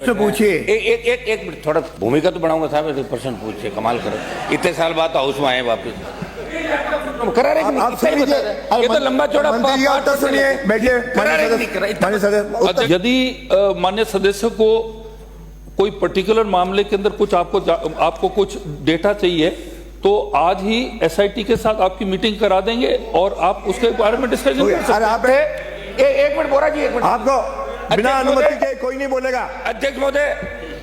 प्रश्न पूछिए। एक मिनट, थोड़ा भूमिका तो बढ़ाऊंगा साहब, ऐसे प्रश्न पूछिए, कमाल करो, इतने साल बाद हाउस में आए वापस। करा रहे कि नहीं? आप सुन लीजिए। ये तो लंबा चौड़ा मंत्री जी, आप तो सुनिए, बैठिए। करा रहे कि नहीं करा? माननीय सदस्य, यदि मान्य सदस्य को कोई पर्टिकुलर मामले के अंदर कुछ आपको कुछ डेटा चाहिए तो आज ही एसआईटी के साथ आपकी मीटिंग करा देंगे और आप उसके बारे में डिस्कशन कर सकते हैं। अरे आप एक मिनट बोरा जी, एक मिनट। आपको बिना अनुमति के कोई नहीं बोलेगा। अध्यक्ष महोदय,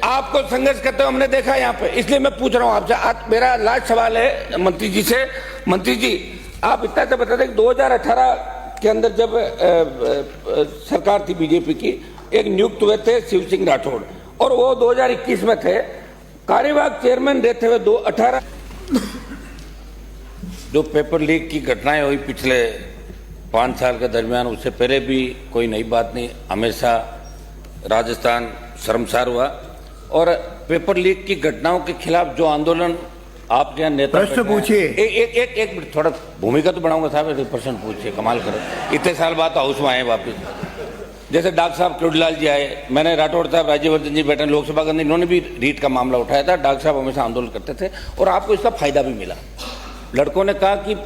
आपको संघर्ष करते हुए हमने देखा यहाँ पे, इसलिए मैं पूछ रहा हूँ आपसे। आज मेरा लास्ट सवाल है मंत्री जी से। मंत्री जी, आप इतना तो बता दें कि 2018 के अंदर जब सरकार थी बीजेपी की, एक नियुक्त हुए थे शिव सिंह राठौड़, और वो 2021 में थे कार्यवाहक चेयरमैन रहते हुए 2018। जो पेपर लीक की घटनाएं हुई पिछले 5 साल के दरमियान, उससे पहले भी कोई नई बात नहीं, हमेशा राजस्थान शर्मसार हुआ। और पेपर लीक की घटनाओं के खिलाफ जो आंदोलन आपके यहाँ नेता, प्रश्न पूछिए। एक मिनट, थोड़ा भूमिका तो बढ़ाऊंगा साहब, ऐसे प्रश्न पूछिए, कमाल करो, इतने साल बाद हाउस में आए वापस। जैसे डॉक्टर साहब चोटीलाल जी आए, मैंने राठौड़ साहब, राज्यवर्धन जी बैठे लोकसभा के अंदर, इन्होंने भी रीट का मामला उठाया था। डॉक्टर साहब हमेशा आंदोलन करते थे और आपको इसका फायदा भी मिला। लड़कों ने कहा कि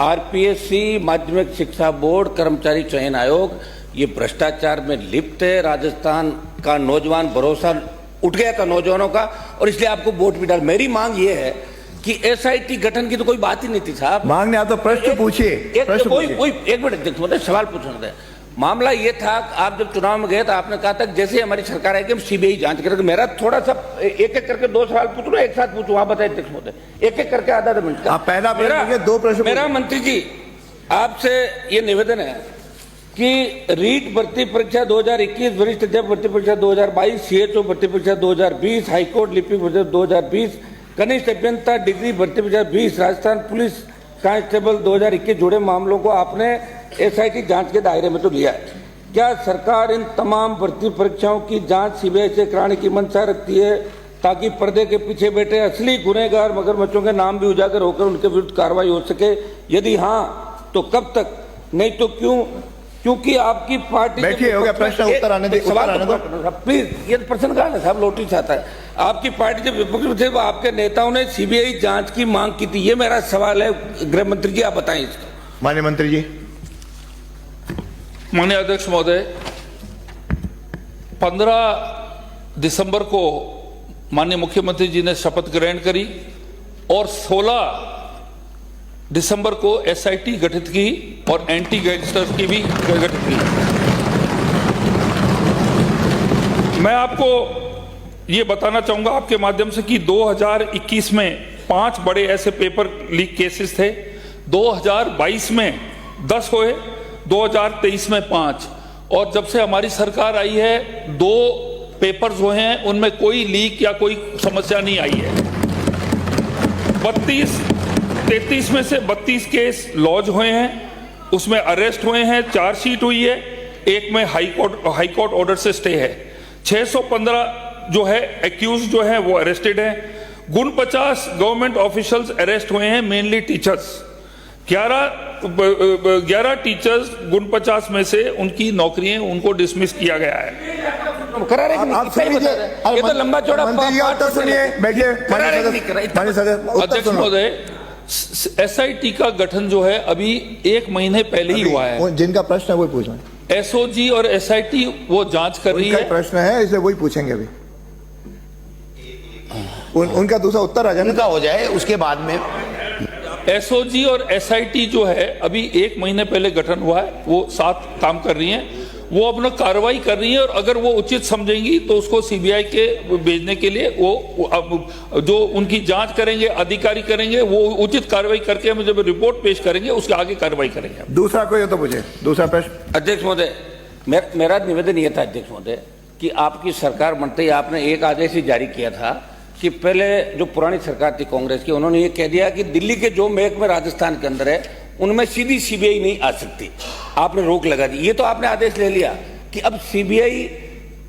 आरपीएससी, माध्यमिक शिक्षा बोर्ड, कर्मचारी चयन आयोग ये भ्रष्टाचार में लिप्त है। राजस्थान का नौजवान, भरोसा उठ गया था नौजवानों का, और इसलिए आपको वोट भी डाल। मेरी मांग ये है कि एसआईटी गठन की तो कोई बात ही नहीं थी साहब। मांग नहीं, आप तो प्रश्न पूछिए। एक मिनट देखो, सवाल पूछना था। मामला ये था, आप जब चुनाव में गए तो आपने कहा था जैसे हमारी सरकार आएगी हम सीबीआई जांच करेंगे। मेरा थोड़ा सा एक करके 2 सवाल पूछ लो, एक साथ पूछूं, आप बताइए अध्यक्ष महोदय, एक करके आधा मिनट का। आप पहला प्रश्न, 2 प्रश्न। मेरा मंत्री जी आपसे ये निवेदन है कि रीट भर्ती परीक्षा 2021, वरिष्ठ अध्यापक भर्ती परीक्षा 2022, सीएचओ भर्ती परीक्षा 2020, हाईकोर्ट लिपिक भर्ती 2020, कनिष्ठ अभियंता डिग्री भर्ती परीक्षा 20, राजस्थान पुलिस कांस्टेबल 2021 जुड़े मामलों को आपने एसआईटी जांच के दायरे में तो लिया है। क्या सरकार इन तमाम भर्ती परीक्षाओं की जांच सीबीआई से कराने की मंशा रखती है ताकि पर्दे के पीछे बैठे असली गुनहगार मगरमच्छों के नाम भी उजागर होकर उनके विरुद्ध कार्रवाई हो सके? यदि हाँ तो कब तक, नहीं तो क्यों? क्योंकि आपकी पार्टी, बैठिए, हो गया प्रश्न, उत्तर आने दो, प्लीज। ये प्रश्न कहा ना साहब, नोटिस आता है। आपकी पार्टी जब विपक्ष में थे वो आपके नेताओं ने सीबीआई जांच की मांग की थी। ये मेरा सवाल है, गृह मंत्री जी आप बताएं इसको। माननीय मंत्री जी। माननीय अध्यक्ष महोदय, 15 दिसंबर को माननीय मुख्यमंत्री जी ने शपथ ग्रहण करी और 16 दिसंबर को एसआईटी गठित की और एंटी गैंगस्टर्स की भी गठित की। मैं आपको ये बताना चाहूंगा आपके माध्यम से कि 2021 में 5 बड़े ऐसे पेपर लीक केसेस थे, 2022 में 10 हुए, 2023 में 5, और जब से हमारी सरकार आई है 2 पेपर्स हुए हैं, उनमें कोई लीक या कोई समस्या नहीं आई है। 33 में से 32 केस लॉन्च हुए हैं, उसमें अरेस्ट हुए हैं, चार्जशीट हुई है, एक में हाई कोर्ट ऑर्डर से स्टे है। 615 जो है एक्यूज जो है वो अरेस्टेड हैं। 49 गवर्नमेंट ऑफिशियल्स अरेस्ट हुए हैं, मेनली टीचर्स। 11 टीचर्स 49 में से उनकी नौकरियां उनको डिसमिस किया गया है। करा रहे आप सुन लीजिए। ये तो लंबा चौड़ा, मंत्री जी, आप तो सुनिए, बैठिए। माननीय सदस्य, अध्यक्ष महोदय, एसआईटी का गठन जो है अभी 1 महीने पहले ही हुआ है। जिनका प्रश्न है वही पूछना। एसओजी और एसआईटी वो जांच कर रही है। प्रश्न है इसलिए वही पूछेंगे अभी। उनका दूसरा उत्तर आ जाए, उनका हो जाए उसके बाद में। एसओजी और एसआईटी जो है अभी 1 महीने पहले गठन हुआ है, वो साथ काम कर रही हैं, वो अपना कार्रवाई कर रही है, और अगर वो उचित समझेंगी तो उसको सीबीआई के भेजने के लिए वो जो उनकी जांच करेंगे, अधिकारी करेंगे, वो उचित कार्रवाई करके हमें जब रिपोर्ट पेश करेंगे उसके आगे कार्रवाई करेंगे। दूसरा कोई हो तो पूछे, दूसरा प्रश्न। अध्यक्ष महोदय, मेरा निवेदन ये था अध्यक्ष महोदय कि आपकी सरकार बनते ही आपने एक आदेश ही जारी किया था कि पहले जो पुरानी सरकार थी कांग्रेस की, उन्होंने ये कह दिया कि दिल्ली के जो महकमे राजस्थान के अंदर है उनमें सीधी सीबीआई नहीं आ सकती, आपने रोक लगा दी। ये तो आपने आदेश ले लिया कि अब सीबीआई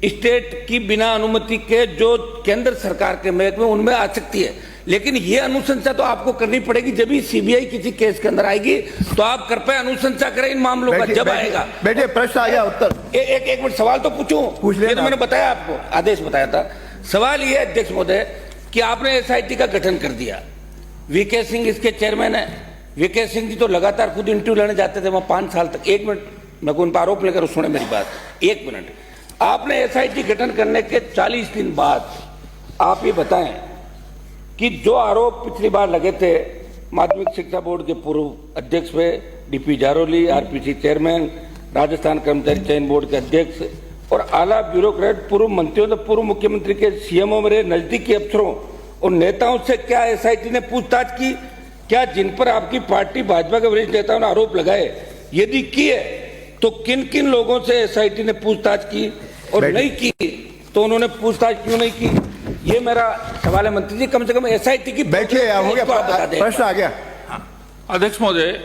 स्टेट की बिना अनुमति के जो केंद्र सरकार के महकमे उनमें आ सकती है। लेकिन ये अनुशंसा तो आपको करनी पड़ेगी जब भी सीबीआई किसी केस के अंदर आएगी, तो आप कृपया अनुशंसा करें इन मामलों का जब आएगा। बेटे प्रश्न आ गया, उत्तर एक मिनट सवाल तो पूछूं। पूछ लेना। ये तो मैंने बताया आपको, आदेश बताया था। सवाल ये है अध्यक्ष महोदय कि आपने एसआईटी का गठन कर दिया, वीके सिंह इसके चेयरमैन है। वीके सिंह जी तो लगातार खुद इंटरव्यू लेने जाते थे वहां 5 साल तक। 1 मिनट, मैं उन पर आरोप लेकर सुने मेरी बात, 1 मिनट। आपने एसआईटी गठन करने के 40 दिन बाद आप ये बताएं कि जो आरोप पिछली बार लगे थे माध्यमिक शिक्षा बोर्ड के पूर्व अध्यक्ष पे, DP Jaroli, RPC chairman, Rajasthan कर्मचारी चयन बोर्ड के अध्यक्ष और आला ब्यूरोक्रेट, पूर्व मंत्रियों तो पूर्व मुख्यमंत्री के सीएमओ मेरे नजदीकी अफसरों और नेताओं से क्या एसआईटी ने पूछताछ की? क्या जिन पर आपकी पार्टी भाजपा के वरिष्ठ नेताओं ने आरोप लगाए, यदि किए तो किन किन लोगों से एसआईटी ने पूछताछ की, और नहीं की तो उन्होंने पूछताछ क्यों नहीं की? ये मेरा सवाल है मंत्री जी। कम से कम एसआईटी की बैठिए, हो गया प्रश्न आ गया। अध्यक्ष महोदय,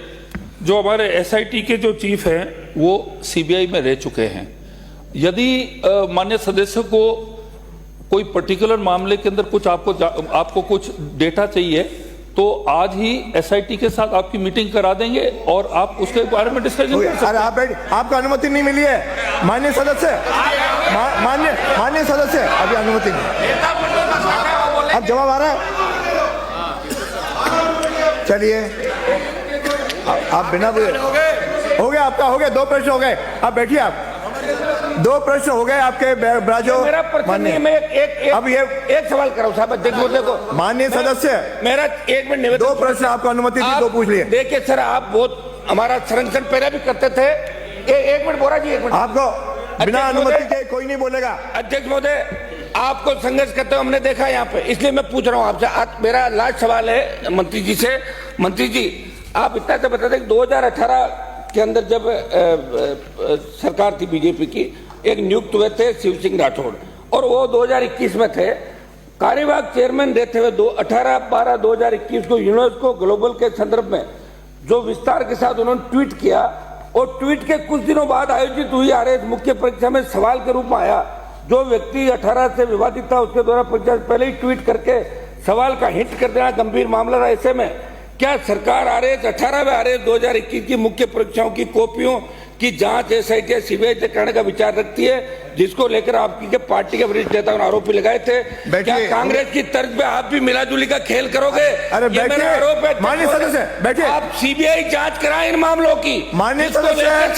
जो हमारे एसआईटी के जो चीफ हैं वो सीबीआई में रह चुके हैं। यदि माननीय सदस्य को कोई पर्टिकुलर मामले के अंदर कुछ आपको कुछ डेटा चाहिए तो आज ही एसआईटी के साथ आपकी मीटिंग करा देंगे और आप उसके बारे में डिस्कशन कर सकते हैं। अरे आप बैठ, आपको अनुमति नहीं मिली है माननीय सदस्य, माननीय सदस्य, अभी अनुमति नहीं। अब जवाब आ रहा है? चलिए आप बिना हो गया आपका, हो गया 2 प्रश्न हो गए। अब बैठिए, आप 2 प्रश्न हो गए आपके ब्राजो। मेरा प्रश्न नहीं, मैं अब ये एक सवाल कराऊं साहब अध्यक्ष महोदय को। माननीय सदस्य, मेरा 1 मिनट निवेदन। 2 प्रश्न आपको अनुमति दी, 2 पूछ लिए। देखिए सर, आप बहुत हमारा संरक्षण पहले भी करते थे। 1 मिनट बोरा जी, 1 मिनट। आपको बिना अनुमति के कोई नहीं बोलेगा। अध्यक्ष महोदय, आपको संघर्ष करते हुए हमने देखा यहाँ पे, इसलिए मैं पूछ रहा हूँ आपसे। मेरा लास्ट सवाल है मंत्री जी से। मंत्री जी, आप इतना तो बता दें 2018 के अंदर जब सरकार थी बीजेपी की, एक नियुक्त हुए थे शिव सिंह राठौड़ और वो 2021 में थे कार्यवाहक चेयरमैन रहते हुए 18/12/2021 को यूनेस्को ग्लोबल के संदर्भ में जो विस्तार के साथ उन्होंने ट्वीट किया, और ट्वीट के कुछ दिनों बाद आयोजित हुई आरएस मुख्य परीक्षा में सवाल के रूप में आया। जो व्यक्ति 18 से विवादित था उसके द्वारा परीक्षा से पहले ही ट्वीट करके सवाल का हिंट कर देना गंभीर मामला था। ऐसे में क्या सरकार आरएस 18वें आरएस 2021 की मुख्य परीक्षाओं की कॉपियों की जांच एसआईटी सीबीआई से करने का विचार रखती है, जिसको लेकर आपकी के पार्टी के वरिष्ठ नेताओं ने आरोप भी लगाए थे? क्या कांग्रेस की तर्ज पे आप भी मिलाजुली का खेल करोगे? अरे बैठिए, आरोप है माननीय सदस्य बैठिए। आप सीबीआई जांच कराएं इन मामलों की। माननीय सदस्य